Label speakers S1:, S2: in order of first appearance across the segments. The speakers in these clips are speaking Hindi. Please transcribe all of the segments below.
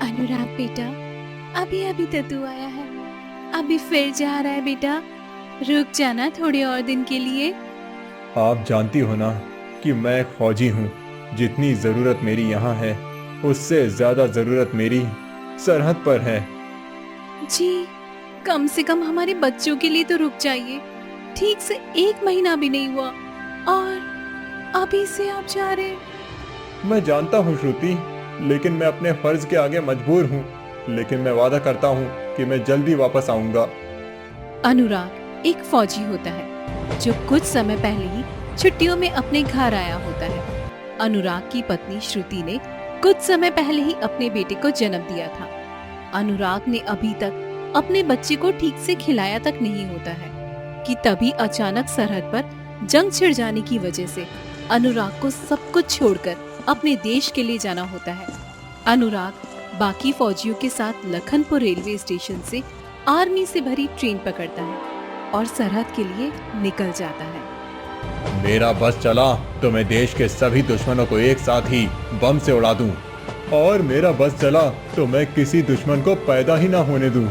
S1: अनुराग बेटा, अभी अभी तो तू आया है, अभी फिर जा रहा है बेटा। रुक जाना थोड़े और दिन के लिए।
S2: आप जानती हो ना कि मैं एक फौजी हूँ। जितनी ज़रूरत मेरी यहाँ है उससे ज़्यादा ज़रूरत मेरी सरहद पर है।
S1: जी, कम से कम हमारे बच्चों के लिए तो रुक जाइए। ठीक से 1 महीना भी नहीं हुआ और अभी से आप जा रहे हैं।
S2: मैं जानता हूँ श्रुति, लेकिन मैं अपने फर्ज के आगे मजबूर हूँ। लेकिन मैं वादा करता हूँ कि मैं जल्दी वापस आऊँगा।
S1: अनुराग एक फौजी होता है जो कुछ समय पहले ही छुट्टियों में अपने घर आया होता है। अनुराग की पत्नी श्रुति ने कुछ समय पहले ही अपने बेटे को जन्म दिया था। अनुराग ने अभी तक अपने बच्चे को ठीक से खिलाया तक नहीं होता है कि तभी अचानक सरहद पर जंग छिड़ जाने की वजह से अनुराग को सब कुछ छोड़कर अपने देश के लिए जाना होता है। अनुराग बाकी फौजियों के साथ लखनपुर रेलवे स्टेशन से आर्मी से भरी ट्रेन पकड़ता है और सरहद के लिए निकल जाता है।
S2: मेरा बस चला तो मैं देश के सभी दुश्मनों को एक साथ ही बम से उड़ा दूं, और मेरा बस चला तो मैं किसी दुश्मन को पैदा ही ना होने दूं।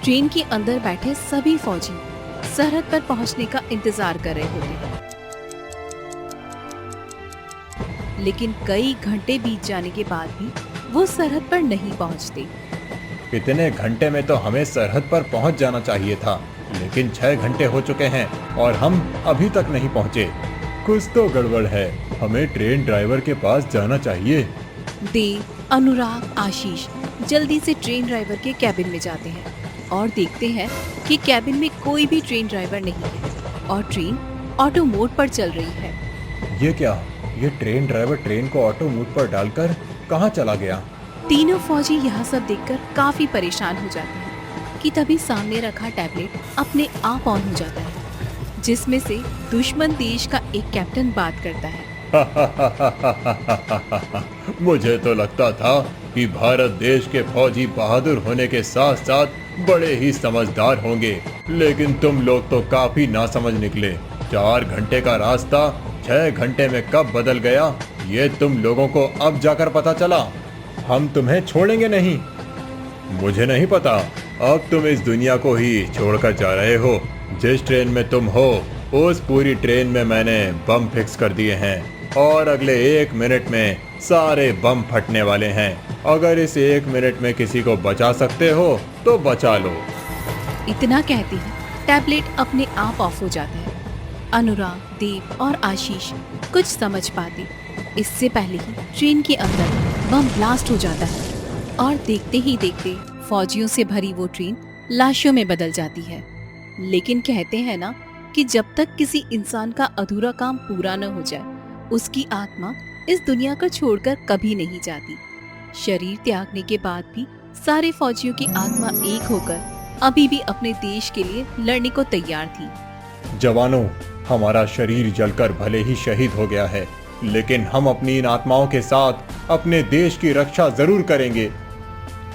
S1: ट्रेन के अंदर बैठे सभी फौजी सरहद पर पहुंचने का इंतजार कर रहे होते हैं, लेकिन कई घंटे बीत जाने के बाद भी वो सरहद पर नहीं पहुंचते।
S2: इतने घंटे में तो हमें सरहद पर पहुंच जाना चाहिए था, लेकिन 6 घंटे हो चुके हैं और हम अभी तक नहीं पहुंचे। कुछ तो गड़बड़ है। हमें ट्रेन ड्राइवर के पास जाना चाहिए।
S1: देव, अनुराग, आशीष जल्दी से ट्रेन ड्राइवर के कैबिन में जाते हैं और देखते हैं कि कैबिन में कोई भी ट्रेन ड्राइवर नहीं है और ट्रेन ऑटो मोड पर चल रही है।
S2: ये क्या? ये ट्रेन ड्राइवर ट्रेन को ऑटो मोड पर डालकर कहाँ चला गया?
S1: तीनों फौजी यह सब देखकर काफी परेशान हो जाते हैं कि तभी सामने रखा टैबलेट अपने आप ऑन हो जाता है, जिसमें से दुश्मन देश का एक कैप्टन बात करता है।
S2: मुझे तो लगता था कि भारत देश के फौजी बहादुर होने के साथ साथ बड़े ही समझदार होंगे, लेकिन तुम लोग तो काफी नासमझ निकले। 4 घंटे का रास्ता 6 घंटे में कब बदल गया, ये तुम लोगों को अब जाकर पता चला। हम तुम्हें छोड़ेंगे नहीं। मुझे नहीं पता, अब तुम इस दुनिया को ही छोड़कर जा रहे हो। जिस ट्रेन में तुम हो उस पूरी ट्रेन में मैंने बम फिक्स कर दिए हैं और अगले 1 मिनट में सारे बम फटने वाले हैं। अगर इस 1 मिनट में किसी को बचा सकते हो तो बचा लो।
S1: इतना कहते ही टैबलेट अपने आप ऑफ हो जाता है। अनुराग, देव और आशीष कुछ समझ पाते इससे पहले ही ट्रेन के अंदर बम ब्लास्ट हो जाता है और देखते ही देखते फौजियों से भरी वो ट्रेन लाशों में बदल जाती है। लेकिन कहते हैं ना कि जब तक किसी इंसान का अधूरा काम पूरा न हो जाए, उसकी आत्मा इस दुनिया को छोड़कर कभी नहीं जाती। शरीर त्यागने के बाद भी सारे फौजियों की आत्मा एक होकर अभी भी अपने देश के लिए लड़ने को तैयार थी।
S2: जवानों, हमारा शरीर जलकर भले ही शहीद हो गया है, लेकिन हम अपनी इन आत्माओं के साथ अपने देश की रक्षा जरूर करेंगे।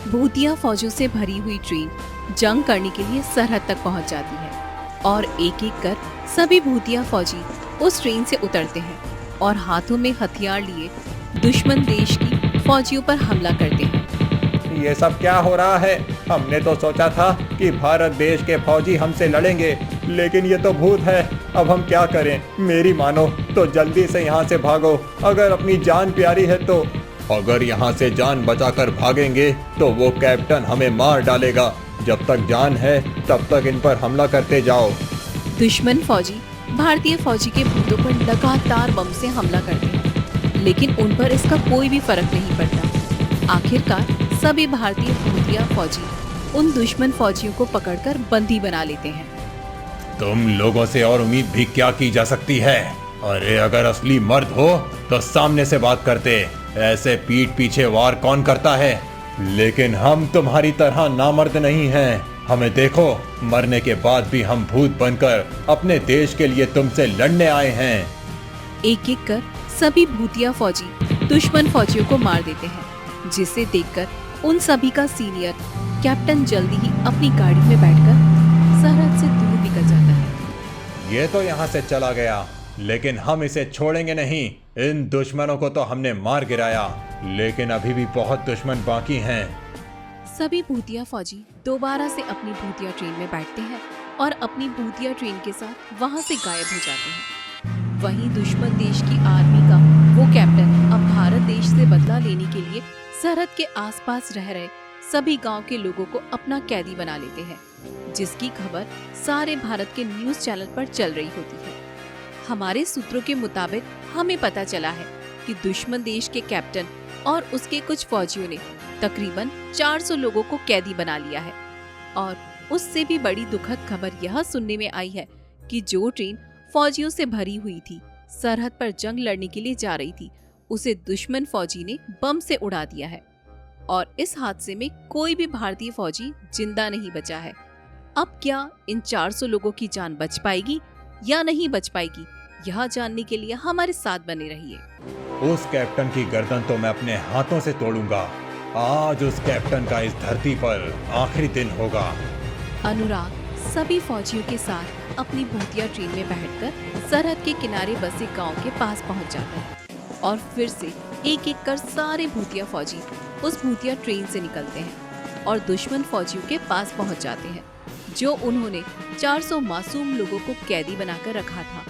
S1: भूतिया फौजों से भरी हुई ट्रेन जंग करने के लिए सरहद तक पहुंच जाती है और एक एक कर सभी भूतिया फौजी उस ट्रेन से उतरते हैं और हाथों में हथियार लिए दुश्मन देश की फौजियों पर हमला करते हैं।
S2: ये सब क्या हो रहा है? हमने तो सोचा था कि भारत देश के फौजी हमसे लड़ेंगे, लेकिन ये तो भूत है। अब हम क्या करें? मेरी मानो तो जल्दी से यहाँ से भागो, अगर अपनी जान प्यारी है तो। अगर यहाँ से जान बचाकर भागेंगे तो वो कैप्टन हमें मार डालेगा। जब तक जान है तब तक इन पर हमला करते जाओ।
S1: दुश्मन फौजी भारतीय फौजी के भूतों पर लगातार बम से हमला करते हैं, लेकिन उन पर इसका कोई भी फर्क नहीं पड़ता। आखिरकार सभी भारतीय भूतिया फौजी उन दुश्मन फौजियों को पकड़कर बंदी बना लेते हैं।
S2: तुम लोगों से और उम्मीद भी क्या की जा सकती है? अरे अगर असली मर्द हो तो सामने से बात करते, ऐसे पीठ पीछे वार कौन करता है? लेकिन हम तुम्हारी तरह नामर्द नहीं हैं। हमें देखो, मरने के बाद भी हम भूत बनकर अपने देश के लिए तुमसे लड़ने आए हैं।
S1: एक एक कर सभी भूतिया फौजी दुश्मन फौजियों को मार देते हैं, जिसे देखकर उन सभी का सीनियर कैप्टन जल्दी ही अपनी गाड़ी में बैठकर सरहद से दूर निकल जाता है।
S2: ये तो यहाँ से चला गया, लेकिन हम इसे छोड़ेंगे नहीं। इन दुश्मनों को तो हमने मार गिराया, लेकिन अभी भी बहुत दुश्मन बाकी हैं।
S1: सभी भूतिया फौजी दोबारा से अपनी भूतिया ट्रेन में बैठते हैं और अपनी भूतिया ट्रेन के साथ वहां से गायब हो जाते हैं। वहीं दुश्मन देश की आर्मी का वो कैप्टन अब भारत देश से बदला लेने के लिए सरहद के आसपास रह रहे सभी गांव के लोगों को अपना कैदी बना लेते हैं, जिसकी खबर सारे भारत के न्यूज चैनल पर चल रही होती है। हमारे सूत्रों के मुताबिक हमें पता चला है कि दुश्मन देश के कैप्टन और उसके कुछ फौजियों ने तकरीबन 400 लोगों को कैदी बना लिया है। और उससे भी बड़ी दुखद खबर यह सुनने में आई है कि जो ट्रेन फौजियों से भरी हुई थी, सरहद पर जंग लड़ने के लिए जा रही थी, उसे दुश्मन फौजी ने बम से उड़ा दिया है और इस हादसे में कोई भी भारतीय फौजी जिंदा नहीं बचा है। अब क्या इन 400 लोगों की जान बच पाएगी या नहीं बच पाएगी, यह जानने के लिए हमारे साथ बने रहिए।
S2: उस कैप्टन की गर्दन तो मैं अपने हाथों से तोड़ूंगा। आज उस कैप्टन का इस धरती पर आखिरी दिन होगा।
S1: अनुराग सभी फौजियों के साथ अपनी भूतिया ट्रेन में बैठकर सरहद के किनारे बसे गांव के पास पहुंच जाता है और फिर से एक एक कर सारे भूतिया फौजी उस भूतिया ट्रेन से निकलते हैं और दुश्मन फौजियों के पास पहुंच जाते हैं, जो उन्होंने 400 मासूम लोगों को कैदी बनाकर रखा था।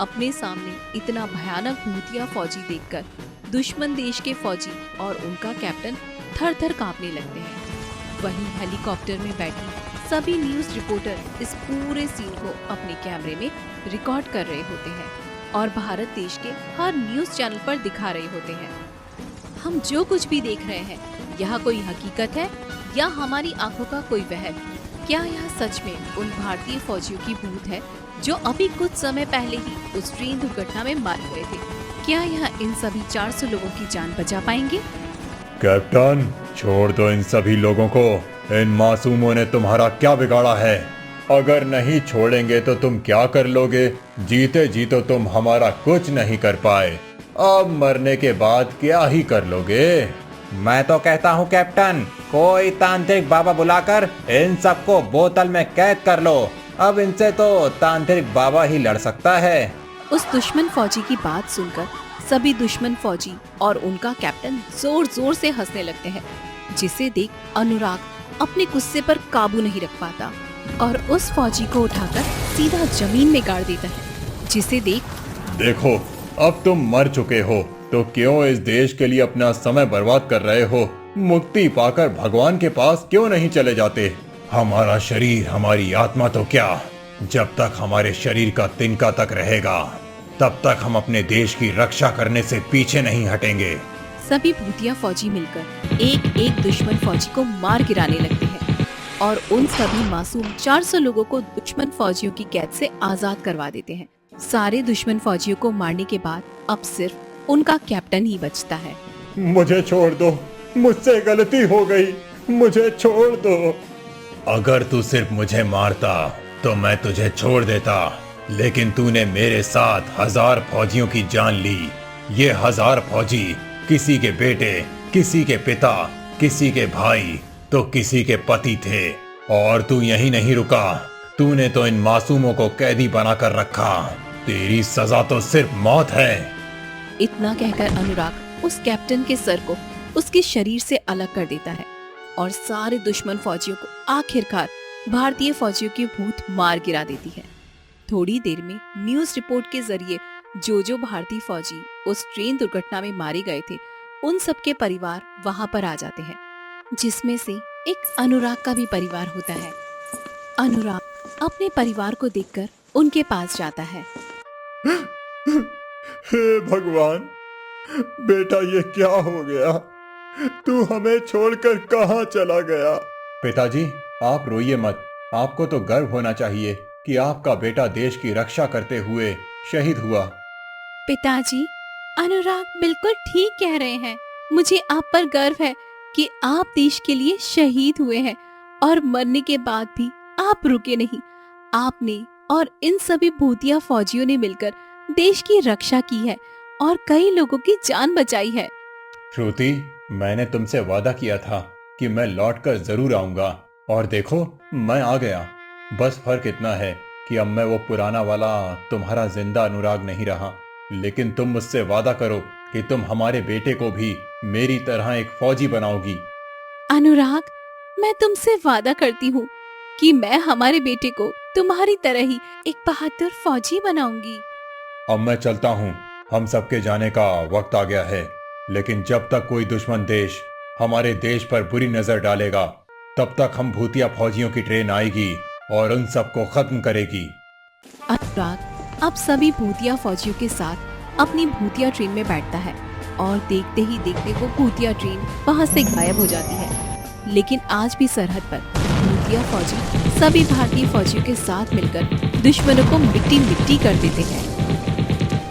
S1: अपने सामने इतना भयानक भूतिया फौजी देखकर दुश्मन देश के फौजी और उनका कैप्टन थर-थर कांपने लगते हैं। वहीं हेलीकॉप्टर में बैठी सभी न्यूज रिपोर्टर इस पूरे सीन को अपने कैमरे में रिकॉर्ड कर रहे होते हैं और भारत देश के हर न्यूज चैनल पर दिखा रहे होते हैं। हम जो कुछ भी देख रहे हैं, यह कोई हकीकत है या हमारी आंखों का कोई वहम? क्या यह सच में उन भारतीय फौजियों की भूत है जो अभी कुछ समय पहले ही उस ट्रेन दुर्घटना में मारे गए थे? क्या यह इन सभी 400 लोगों की जान बचा पाएंगे?
S2: कैप्टन, छोड़ दो इन सभी लोगों को। इन मासूमों ने तुम्हारा क्या बिगाड़ा है? अगर नहीं छोड़ेंगे तो तुम क्या कर लोगे? जीते जी तो तुम हमारा कुछ नहीं कर पाए, अब मरने के बाद क्या ही कर लोगे?
S3: मैं तो कहता हूँ कैप्टन, कोई तांत्रिक बाबा बुलाकर इन सबको बोतल में कैद कर लो। अब इनसे तो तांत्रिक बाबा ही लड़ सकता है।
S1: उस दुश्मन फौजी की बात सुनकर सभी दुश्मन फौजी और उनका कैप्टन जोर जोर से हंसने लगते हैं, जिसे देख अनुराग अपने गुस्से पर काबू नहीं रख पाता और उस फौजी को उठाकर सीधा जमीन में गाड़ देता है, जिसे
S2: देखो, अब तुम मर चुके हो तो क्यों इस देश के लिए अपना समय बर्बाद कर रहे हो? मुक्ति पाकर भगवान के पास क्यों नहीं चले जाते? हमारा शरीर, हमारी आत्मा तो क्या, जब तक हमारे शरीर का तिनका तक रहेगा तब तक हम अपने देश की रक्षा करने से पीछे नहीं हटेंगे।
S1: सभी भूतिया फौजी मिलकर एक एक दुश्मन फौजी को मार गिराने लगते हैं और उन सभी मासूम 400 लोगों को दुश्मन फौजियों की कैद से आजाद करवा देते हैं। सारे दुश्मन फौजियों को मारने के बाद अब सिर्फ उनका कैप्टन ही बचता है।
S2: मुझे छोड़ दो, मुझसे गलती हो गई, मुझे छोड़ दो। अगर तू सिर्फ मुझे मारता तो मैं तुझे छोड़ देता, लेकिन तूने मेरे साथ 1000 फौजियों की जान ली। ये 1000 फौजी किसी के बेटे, किसी के पिता, किसी के भाई तो किसी के पति थे। और तू यहीं नहीं रुका, तूने तो इन मासूमों को कैदी बनाकर रखा। तेरी सजा तो सिर्फ मौत है।
S1: इतना कहकर अनुराग उस कैप्टन के सर को उसके शरीर से अलग कर देता है और सारे दुश्मन फौजियों को आखिरकार भारतीय फौजियों की भूत मार गिरा देती है। थोड़ी देर में न्यूज रिपोर्ट के जरिए जो भारतीय फौजी उस ट्रेन दुर्घटना में मारे गए थे, उन सब के परिवार वहां पर आ जाते हैं, जिसमें से एक अनुराग का भी परिवार होता है। अनुराग अपने परिवार को देखकर उनके पास जाता है।
S2: हे भगवान, बेटा ये क्या हो गया? तू हमें छोड़कर कहाँ चला गया? पिताजी, आप रोइए मत। आपको तो गर्व होना चाहिए कि आपका बेटा देश की रक्षा करते हुए शहीद हुआ।
S1: पिताजी, अनुराग बिल्कुल ठीक कह रहे हैं। मुझे आप पर गर्व है कि आप देश के लिए शहीद हुए हैं और मरने के बाद भी आप रुके नहीं। आपने और इन सभी भूतिया फौजियों ने मिलकर देश की रक्षा की है और कई लोगों की जान बचाई है।
S2: श्रुति, मैंने तुमसे वादा किया था कि मैं लौटकर जरूर आऊंगा, और देखो मैं आ गया। बस फर्क इतना है कि अब मैं वो पुराना वाला तुम्हारा जिंदा अनुराग नहीं रहा। लेकिन तुम मुझसे वादा करो कि तुम हमारे बेटे को भी मेरी तरह एक फौजी बनाओगी।
S1: अनुराग, मैं तुमसे वादा करती हूँ कि मैं हमारे बेटे को तुम्हारी तरह ही एक बहादुर फौजी बनाऊंगी।
S2: अब मैं चलता हूँ, हम सबके जाने का वक्त आ गया है। लेकिन जब तक कोई दुश्मन देश हमारे देश पर बुरी नजर डालेगा, तब तक हम भूतिया फौजियों की ट्रेन आएगी और उन सबको खत्म करेगी।
S1: अनुराग अब सभी भूतिया फौजियों के साथ अपनी भूतिया ट्रेन में बैठता है और देखते ही देखते वो भूतिया ट्रेन वहां से गायब हो जाती है। लेकिन आज भी सरहद पर भूतिया फौजी सभी भारतीय फौजियों के साथ मिलकर दुश्मनों को मिट्टी मिट्टी कर देते हैं।